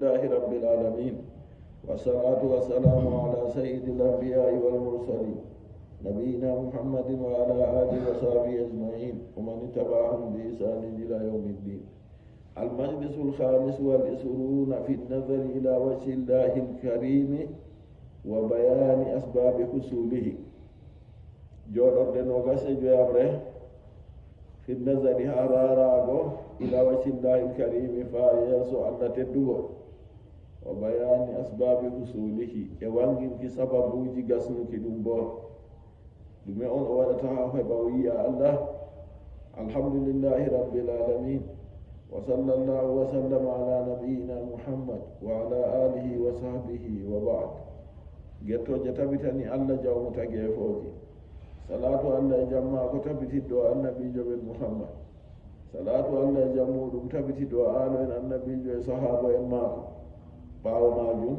لله رب العالمين والصلاة والسلام على سيد الأنبياء والمرسلين نبينا محمد وعلى آله وصحبه أجمعين ومن اتبعهم بإحسان إلى يوم الدين. المجلس الخامس والعشرون في النظر إلى وجه الله الكريم وبيان أسباب حصوله. جودر نوغاس جوامره في النظر هاراراغو إلى وجه الله الكريم فايسو الله تدوغو وبيان أسباب حصوله يوانجين كي سببوجي غسنو كي دمبو دمي أون أولتها فبوية الله. الحمد لله رب العالمين وصلى الله وسلم على نبينا محمد وعلى آله وصحبه وبعد. جتو جتبتني الله جاوم تجيفوجي صلاة الله جمع كتبتي دعاء النبي جبل محمد صلاة الله جمع كتبتي دعاء النبي جبل صحابة إمام باو ماجون.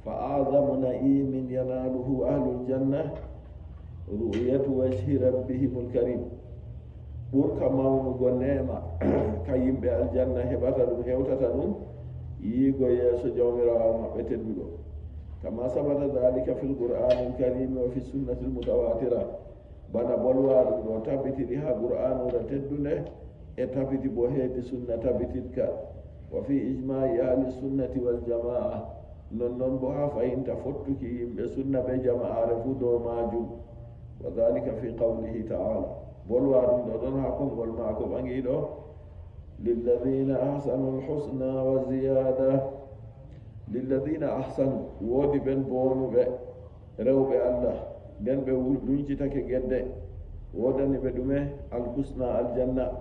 فأعظم نعيم يناله أهل الجنة رؤية وجه ربهم الكريم. بركة ماون غنيمة كيم بالجنة هبتا دون هوتتا دون ييغو يسو جوميرا ما بتدلو كما ثبت ذلك في القرآن الكريم وفي السنة المتواترة. بنا بلوار وتابتي لها قرآن ورتدنه اتابتي بوهيد سنة تابتك وفي إجماع أهل السنة والجماعة نون بها فإن تفتك بسنة بجماعة رفضوا ماجو. وذلك في قوله تعالى بلوار دونهاكم والمعكم أنجيدو للذين أحسنوا الحسنى وزيادة. للذين أحسنوا ودي بن بونو به رو به الله بن به ولدنجي تك جده ودني بدمه الحسنى الجنة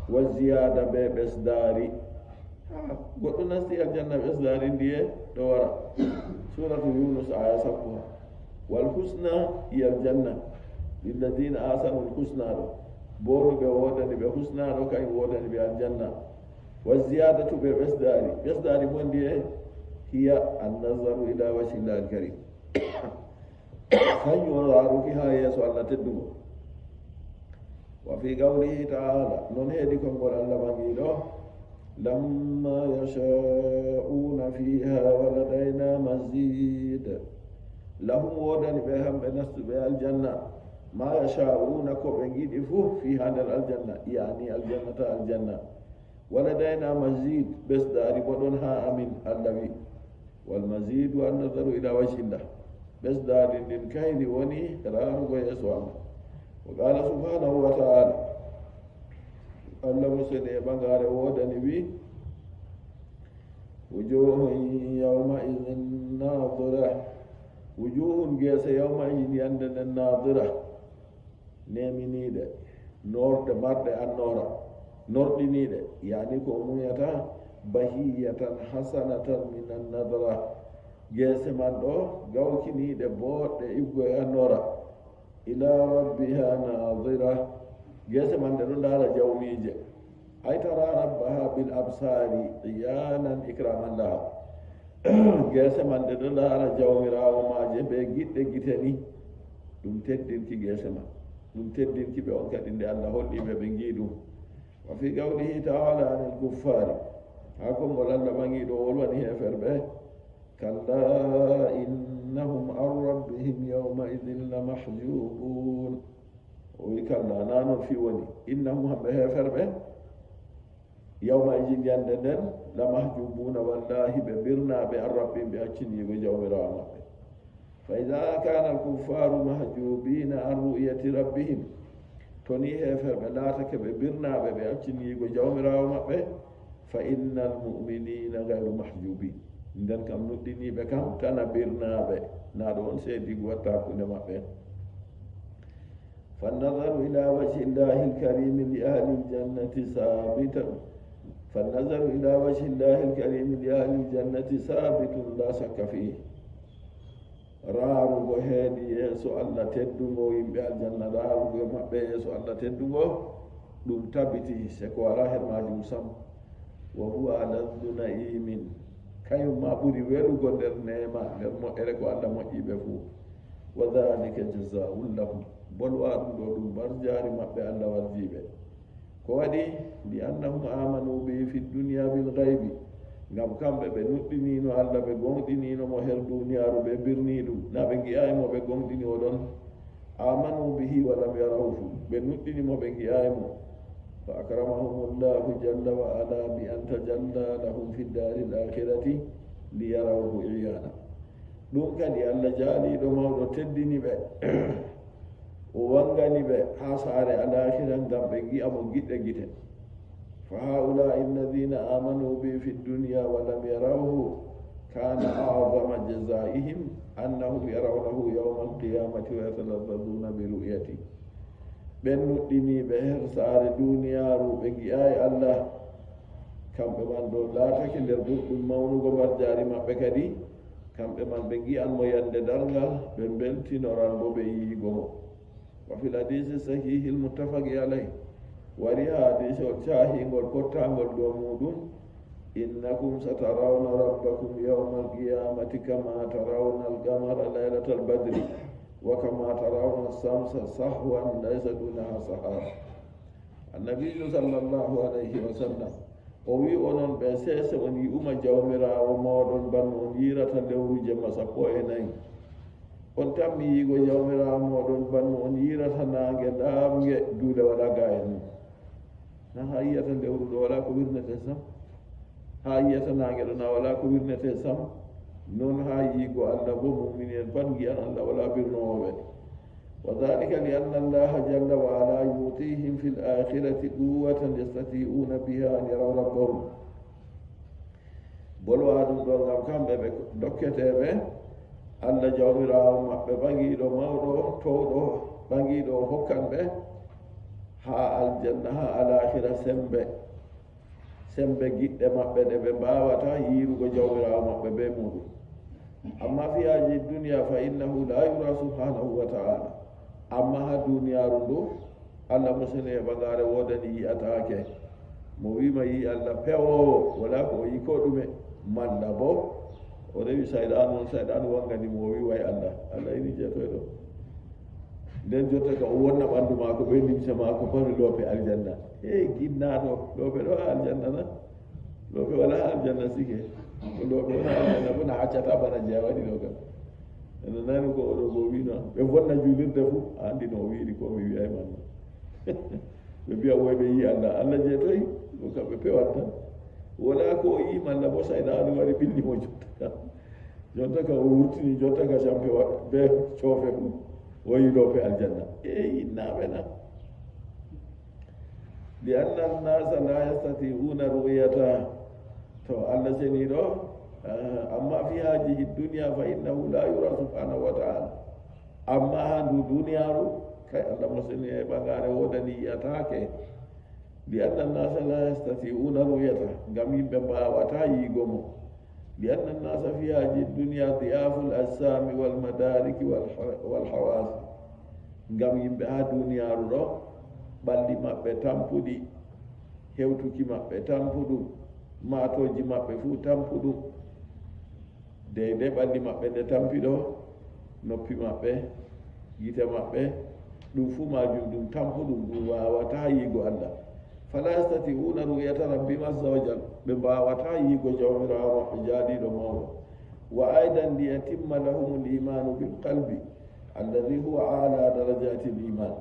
والزيادة به بسداري قلت نستي الجنة بسداري دي دورا سورة يونس آية 7. والحسنى هي الجنة للذين أحسنوا الحسنى بونو به ودني به حسنى كاي ودني به الجنة والزيادة به بسداري من دي هي النظر إلى وجه الله الكريم. كان ينظر فيها يسوع الله تدعو. وفي قوله تعالى ننهدكم قول الله بانجيلو لما يشاءون فيها ولدينا مزيد. لهم ودن بهم بنست بها الجنة ما يشاءون كوبنجيد فوه في هذا الجنة يعني الجنة ولدينا مزيد بس داري بدونها أمين النبي. والمزيد والنظر إلى وجه الله بس دار للكيد وني راه ويسوع. وقال سبحانه وتعالى الله مسلم بانغار ودني بي وجوه يومئذ ناظرة. وجوه جيس يومئذ يندن الناظرة نيمينيده نورد مرد النورة نوردينيده يعني كوميتا بهية حسنة من النظرة جسمان دو غوكيني دي بوت إبغي النورة إلى ربها ناظرة جسمان دو دار جوميجة أي ترى ربها بالأبصار عيانا إكراما لها جسمان دو دار جوميرا وما جبه جيتني دم تدين كي جسمان دم تدين كي بأنك إن الله هولي ببنجيدو. وفي قوله تعالى عن الكفار أكم ولن بانجي دول وني فربه كلا إنهم عن ربهم يومئذ لمحجوبون. ويكلا نانو في وني إنهم هم فربه يومئذ يندن لمحجوبون والله ببرنا بأن ربهم بأجني وجوم رامه. فإذا كان الكفار محجوبين عن رؤية ربهم تونيه فربه لا تكبر برنا بأجني وجوم رامه فإن المؤمنين غير محجوبين. إذن كم ندني بكم تنبرنا به نادون سيدي وتاكو نمبه. فالنظر إلى وجه الله الكريم لأهل الجنة ثابت. فالنظر إلى وجه الله الكريم لأهل الجنة ثابت لا شك فيه. رارو هادي يسوع الله تدعو يمبي الجنة رارو مبه يسوع الله تدعو دم تبتي سكوارا هرماجو سم. وهو ألذ نعيم كاي ما بوري ويلو غندر نيما در مو اريكو الله مو يبفو. وذلك جزاء لهم بلوا دو برجاري مبه الله ورجيبه كودي لأنهم آمنوا به في الدنيا بالغيب ngam kamɓe ɓe nuɗɗinino Allah ɓe gonɗininomo her duniyaru ɓe birni ɗum na ɓe giyayimo ɓe gonɗini oɗon amanu bihi walam yarawhu ɓe nuɗɗinimo ɓe giyayimo fa akramahumullahu jalla wa ala bi an tajalla lahum fi ddari l akhirati li yarawhu iyana ɗum kadi Allah jaaliɗo mawɗo teddini ɓe o wangani ɓe ha saare alakhira ngam ɓe gi'amo giɗɗe gite fa haulai alladina amanu bi fi dunya walam yarawhu kana a'zama jazaihim annahum yarawnahu yawma alqiyamati wa yatalazzazuna bi ru'yati ɓen nuɗɗiniɓe her saare duniyaru ɓe gi'ayi Allah kamɓe man ɗo laatake nder ɗum mawnugo marjari maɓɓe kadi kamɓe man ɓe gi'anmo yande dargal ɓe beltinoran bo ɓe yiigomo wa fil hadisi sahihi lmuttafaqi alayh wari hadise o caahingol pottangol ɗo muɗum innakum satarawna rabbakum yawma alqiyamati kama tarawna alqamara laylata albadri wa kama tarawna samsa sahwan laysa dunaha sahar annabiyu sallllahu alayhi wa sallam o wi onon ɓe seese on yi'uma jawmirawo moɗon banno on yirata lewru jemma 14 on tammi yiigo jawmirawo moɗon banno on yirata nangue ɗamgue duuɗe waɗa ga e mum na ha yiyata lewru ɗo wala ko wirnete sam ha yiyata nangue ɗo na wala ko wirnete sam non ha yiigo Allah bo mumini en pat giyan Allah wala birnowoɓe wa dhalika li anna allaha jalla wa ala yutihim fi l akhirati quwatan yastati'una biha an yaraw rabbahum bolwa ɗum ɗo ngam kamɓe ɓe dokketeɓe Allah jawmirawo maɓɓe ɓagiɗo mawɗo towɗo ɓagiɗo hokkanɓe ha aljanna ha alakhira sembe giɗɗe maɓɓe ɗe ɓe mbawata yirugo jawmirawo maɓɓe be muɗum amma fi haji dunia fa innahu la yura subhanahu wa ta'ala amma ha duniyaru ndu Allah musene e ɓagare wodani yi'atake mo wima yi Allah pewowo wala ko o yi ko ɗume manda bo o rewi sayɗanu wangani mo wi way Allah ini jeetoy ɗo nden jotta ka o wonna ɓandu mako ɓe limse mako pari loope aljanna ginnaɗo loope ɗo ha aljanna na loope wala ha aljanna sike ko loope wona aljanna bona accata bana jeya waɗi ɗo kam ene nani ko oɗo go wino ɓe bonna julirde fu andi no o wiiri ko mi wiyay manno ɓe mbiya woyɓe yi Allah jeetoy ko kamɓe pewat tan wala ko o yima Allah bo sayɗanu wari billimo jonta ka o wurtini jonta ka campe be coofe fu woyi loope aljanna innaɓe na li anna annasa la yastati'una ru'yata to Allah seni ɗo amma fi hajihi dunia fa innahu la yura subhanahu wa ta'ala amma ha ndu duniyaru kay Allah mo seni e ɓagare wodani yiyatake li anna annasa la yastati'una ru'yata ngam yimɓe mbawata yiigomo li anna annasa fi hajihi dunia diyafu l ajsami wal madariki wal hawas ngam yimɓe ha duniyaru ɗo ɓalli maɓɓe tampuɗi hewtuki maɓɓe tampuɗum matoji maɓɓe fuu tampuɗum deyde ɓalli maɓɓe nde tampi ɗo noppi maɓɓe gite maɓɓe ɗum fuu majum ɗum tampuɗum ɗum wawata yiigo Allah fala yastati'una ru'yata rabbihim azza wa jal ɓe mbawata yiigo jawmirawo maɓɓe jaaɗiɗo mawɗo wa aidan li yatimma lahum l imanu bil qalbi alladhi huwa ala darajati l iman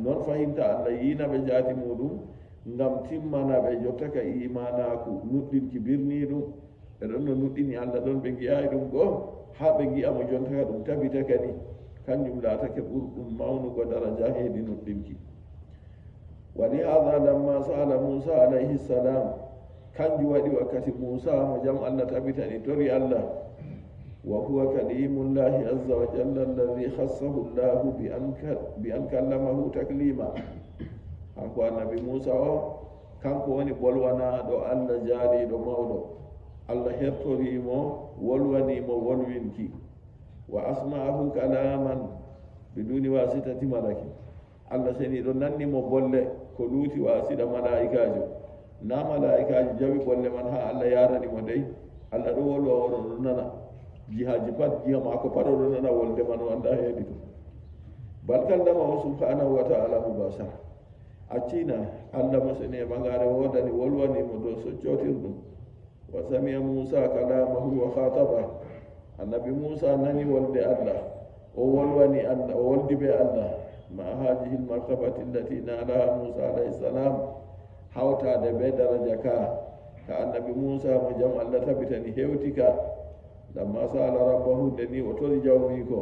non fahimta Allah yinaɓe jaati muɗum ngam timmana ɓe jottaka imanaku nuɗɗinki birni ɗum ɓe ɗon no nuɗɗini Allah ɗon ɓe gi'ayi ɗum go ha ɓe gi'amo jontaka ɗum tabita kadi kanjum laatake ɓurɗum mawnugo daraja heedi nuɗɗinki wa li hada lamma sala Musa alayhi salam kanjum waɗi wakkati Musa mo jam Allah tabitani tori Allah wa huwa kalimullahi azza wa jalla alladhi khassahu Allahu bi an kallamahu taklima hanko annabi Musa o kanko woni bolwanaɗo Allah jaaliɗo mawɗo Allah hertorimo wolwanimo wolwinki wa asma'ahu kalaman biduni wasitati malaki Allah seni ɗo nannimo bolle ko luuti wasida malaikajo na malaikajo jawi bolle man ha Allah yaranimo dey Allah ɗo wolwa oɗo ɗo nana jihaji pat jiha mako pat oɗo nana wolde man o anda heedi to bal kallamahu subhanahu wa ta'ala mubashara accina Allah mo seni e ɓagare wodani wolwanimo dow soccotirɗum وسمع موسى كلامه وخاطبه النبي موسى نني ولد الله وولوني الله وولد به الله مع هذه المرتبة التي نالها موسى عليه السلام حوتا دبي درجك كالنبي موسى مجمع الله تبتني هيوتك لما سأل ربه دني وتولي جوميكو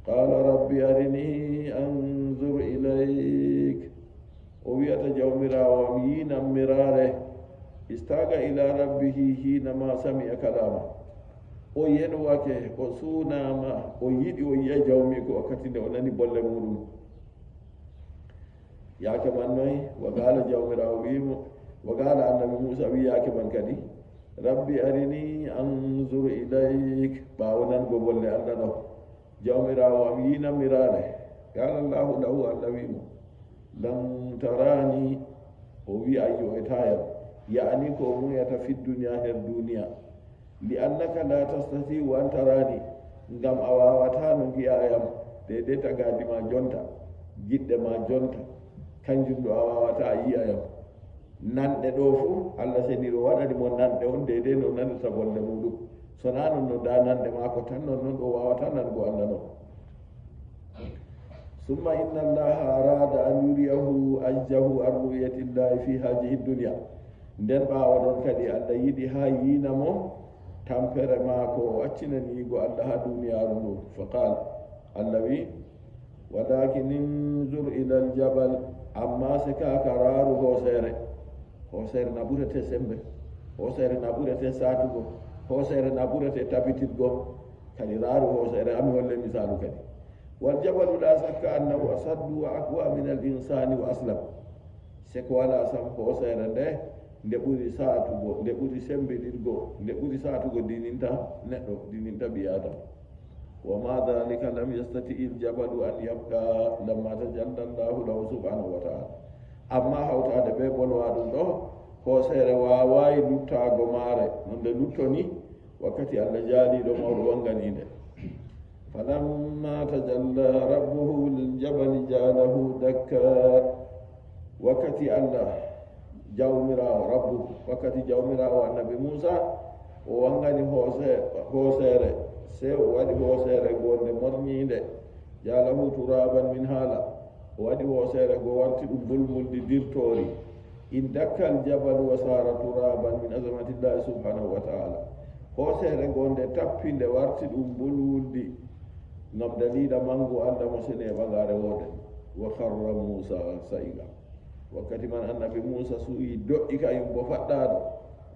قال ربي أرني أنظر إليك ويأت جومرا ومين مراره استاغ إلى ربه حينما سمع كلامه وينوك وسوناما ويدي ويا جوميكو وكتند ونني بول مودum yake man noy wagala jawmirawo wimo wagala annabi Musa wi yake man kadi rabbi arini anzur ilayk bawonan go bolle Allah do jawmirawo am yina mirare qala Allah lahu Allah wimo lam tarani o wi ayo etaya yani ko mu yata fi dunya her dunya li annaka la tastati wa antarani ngam awawata no gi'ayam de tagadi ma jonta gidde ma jonta kanjum do awawata a yiyayam nanɗe ɗo fu Allah seniro waɗani mo nanɗe on dede no nandata bolle muɗum sona non no da nanɗe mako tan non ɗo wawata nango Allah no summa inna allaha arada an yuriyahu ajjahu an ru'yati llahi fi hadihi dunya nden ɓawa ɗon kadi Allah yiɗi ha yinamo tampere mako o accinanigo Allah ha duniyaru ndu fa qal Allah wi walakin inzur ila aljabal amma se ka kararu hosere na ɓurete sembe hosere na ɓurete satugo hosere na ɓurete tabititgo kadi raru hosere ami holle misalu kadi wal jabalu la sakka annahu asaddu wa aqwa min al insani wa aslam se ko wala sam hosere nde ɓuri satugo nde ɓuri sembeɗirgo nde ɓuri satugo dininta neɗɗo dininta ɓiyadam وما ذلك لم يستطع الجبل أن يبقى لما تجلى الله له سبحانه وتعالى أما هوتا دبي بولوادو دو ko sere wawayi luttago maare nonde luttoni wakkati Allah jaali ɗo mawɗo wanganide falamma tajalla rabbuhu liljabali jaalahu dakka wakkati Allah jawmirawo rabbu wakkati jawmirawo annabi Musa o wangani hoosere se o waɗi hoosere gonde morñide jaalahu turaban min haala o waɗi hoosere go warti ɗum bulmuldi dirtori in dakkal jabal wa sara turaban min azamatillahi subhanahu wa ta'ala hoosere gonde tappinde warti ɗum bulwuldi ngam dalila mangu Allah mo sene bagare wode wa kharra Musa sa'iga wakkati man annabi Musa su'i do'i kayum bo faɗɗaɗo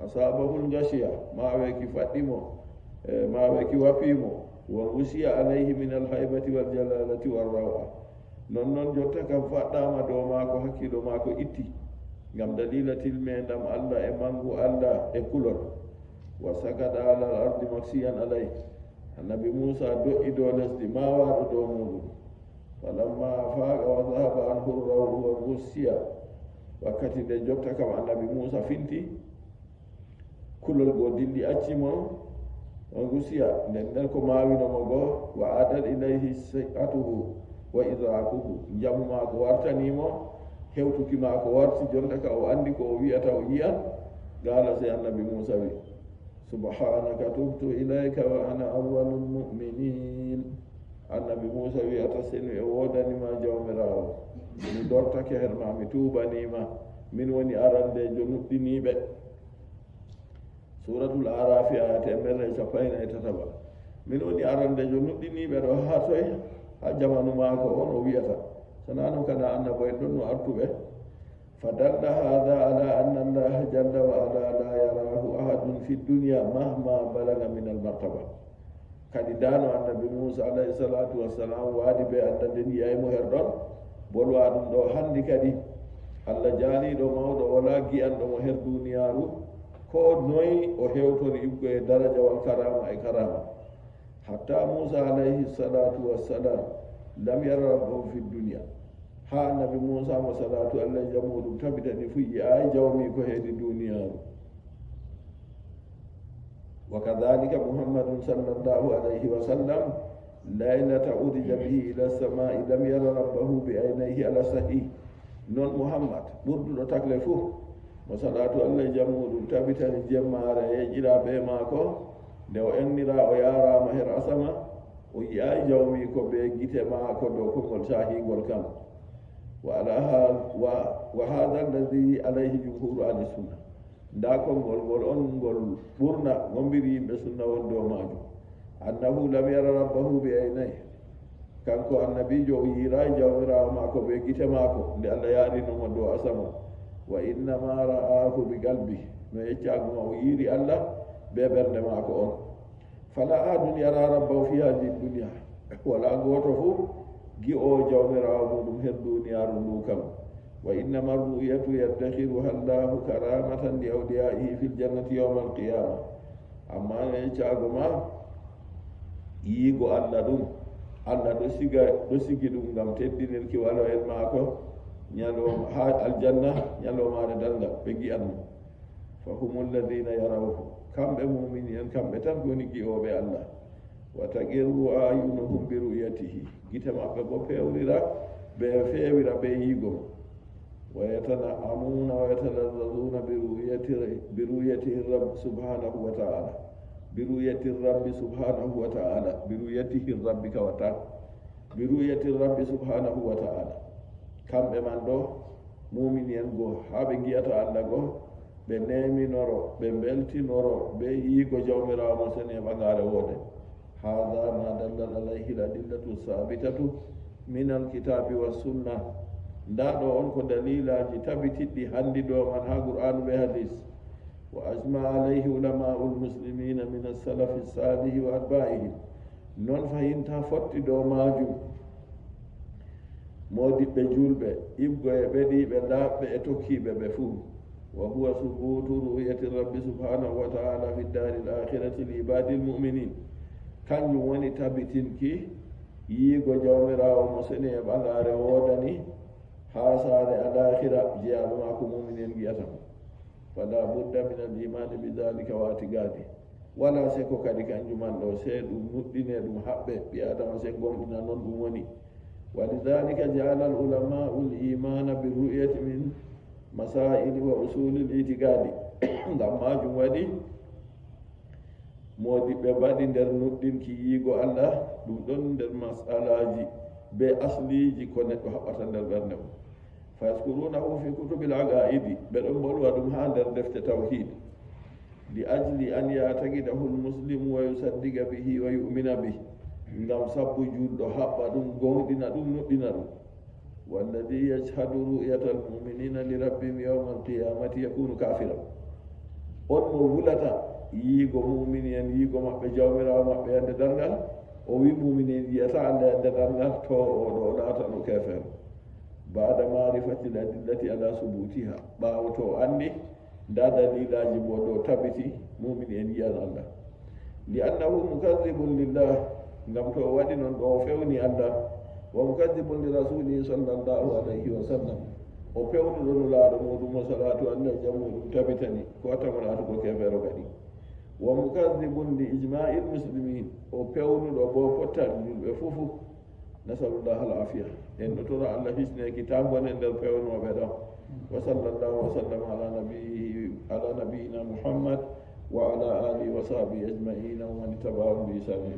asabahul gashiya maweki faɗɗimo maweki wafimo wa usiya alayhi min alhaybati wal jalalati war rawa non jotta kam faɗɗama dow mako hakkilo mako itti ngam dalila tilmendam Allah e mangu Allah e kulol wa sakada ala al ardi maksiyan alayhi annabi Musa do'i dow lesdi ma waɗo dow muɗum falamma faqa wa dhahaba anhu rawhu wa usiya wakkati nde jotta kam annabi Musa finti kulol go dilli accimo on gusiya nden ko mawinomo go wa adal ilayhi sayatuhu wa idrakuhu jamu mako wartanimo hewtuki mako warti jonta ka o andi ko o wiyata o yiyan gala se annabi Musa wi subhanaka tubtu ilayka wa ana awwalul mu'minin annabi Musa wiyata seno e wodanima jawmirawo mi dortake her ma mi tubanima min woni arande jo nuɗɗiniɓe suratul arafi aya temere sapayna e tataba min woni arande jo nuɗɗiniɓe ɗo ha toy ha jamanu mako on o wiyata sanano kada annabo en ɗon no artuɓe fadalla hada ala anna allaha jalla wa ala la yarahu ahadun fi dunya mahma balaga min al martaba kadi dano annabi Musa alayhi salatu wassalam waadi ɓe andande ni yaymo her ɗon bolwa ɗum ɗo handi kadi Allah jaaliɗo mawɗo wala gi'anɗo mo her duniyaru ko noyi o hewtori ibgo e daraja wal karama e karama hatta Musa alayhi salatu wassalam lam yara rabbahu fi dunya ha annabi Musa mo salatu Allah jamuɗum tabitani fuyi ay jawmi ko heedi duniyaru wa kadhalika Muhammadun sallallahu alayhi wa sallam laylata udija bihi ila samai lam yara rabbahu bi aynayhi ala sahih non Muhammad ɓurduɗo tagle fuu o salatu allah jammuɗum tabitani jemmare yeƴƴira ɓe maako nde o ennira o yarama her asama o yiyayi jawmi ko ɓe gite maako dow kongol sahigol kam wa hada alladi alayhi jumhuru ahli sunna nda kongol ngol on ngol ɓurna gombiri yimɓe sunna won dow majum annahu lam yara rabbahu bi aynayhi kanko annabijo o yiirayi jawmirawo maako ɓe gite maako nde allah yaarinomo dow asama wa innama ra'ahu bi qalbi no yeccaguma o yiiri allah be ɓernde maako on fala ahadun yara rabbahu fi hadi dunia wala goto fo gi o jawmirawo muɗum her duniyaru ndu kam wa innama ru'yatu yaddahiruha llahu karamatan li awliyaihi fi ljannati yawma alqiyama amma no yeccaguma yiigo allah ɗum allah ɗo sigi ɗum ngam teddinirki walo en maako ñaloma ha aljanna ñalomare danga ɓe gi'anno fa hum alladina yarawhu kamɓe mumini en kamɓe tan goni gi'oɓe allah wa taqirru ayunuhum bi ru'yatihi gite maɓɓe bo pewrira ɓe fewira ɓe yiigo wa yatana'amuna wa yatalazzazuna bi ru'yatihi rabb subhanahu wa ta'ala bi ru'yati rabbi subhanahu wa ta'ala bi ru'yatihi rabbi kawata bi ru'yati rabbi subhanahu wa ta'ala kamɓe man ɗo mumini en goo ha ɓe giyata allah goo ɓe neminoro ɓe beltinoro ɓe yiigo jawmirawo mo sene ɓagare wode hada ma dallal alayhi ladillatu sabitatu min alkitabi wa sunna nda ɗo on ko dalilaji tabitiɗɗi handi ɗo man ha qur'anu ɓe hadis wa ajma alayhi ulama'u lmuslimina min alsalafi salihi wa atba'ihim non fayinta fotti ɗo majum modiɓɓe julɓe ibgoye ɓeɗiɓe laaɓɓe e tokkiɓe ɓe fuu wa huwa subutu ru'yati rabbi subhanahu wa ta'ala fi ddari l'akhirati li ibadi lmuminin kanjum woni tabitinki yiigo jawmirawo mo seni e ɓagare wodani ha sare alakhira jeyaɓe mako muminen giyatamo fala budda min al imani bi dhalika wa atigadi wala seko kadi kanjuman ɗo se ɗum nuɗɗine ɗum haɓɓe ɓi adama se gomɗina noon ɗum woni ولذلك جعل العلماء الإيمان بالرؤية من مسائل وأصول الاعتقاد لما جمودي modi ɓe mbaɗi nder nuɗɗinki yiigo allah ɗum ɗon nder masalaji be asliji ko neɗɗo haɓɓata nder ɓernde o fa yaskurunahu fi kutubil aqaidi ɓe ɗon bolwa ɗum ha nder defte tawhid li ajli an yataqidahu lmuslimu wa yusaddiqa bihi wa yu'mina bihi ngam sabbu julɗo haɓɓa ɗum gonɗina ɗum nuɗɗina ɗum walladi yashhadu ru'yata almuminina li rabbihim yawma alqiyamati yakunu kafira on mo wulata yiigo mumini en yiigo maɓɓe jawmirawo maɓɓe yande dargal o wi mumini en yiyata allah yande dargal to oɗo laata no kefere bada marifati l adillati ala subutiha ɓawo to andi nda dalilaji bo ɗo tabiti mumini en yiyan allah li annahu mukadibun lillah ngam to o waɗi noon ɗo o fewni allah wa mukadibun li rasulihi sallllahu alayhi wa sallam o pewnuɗo no laaɗo muɗum o salatu allah jammuɗum tabitani ko attamo laatugo kefero kadi wa mukadibun li ijma'i lmuslimin o pewnuɗo bo pottaɗi julɓe fofu nasalullah al afia en ɗo tora allah hisneki tambone nder pewnoɓe ɗo wa sallallahu wa sallam ala nabiyina muhammad wa ala alihi wa sahbihi ajma'ina wa man tabahum bi ihsanin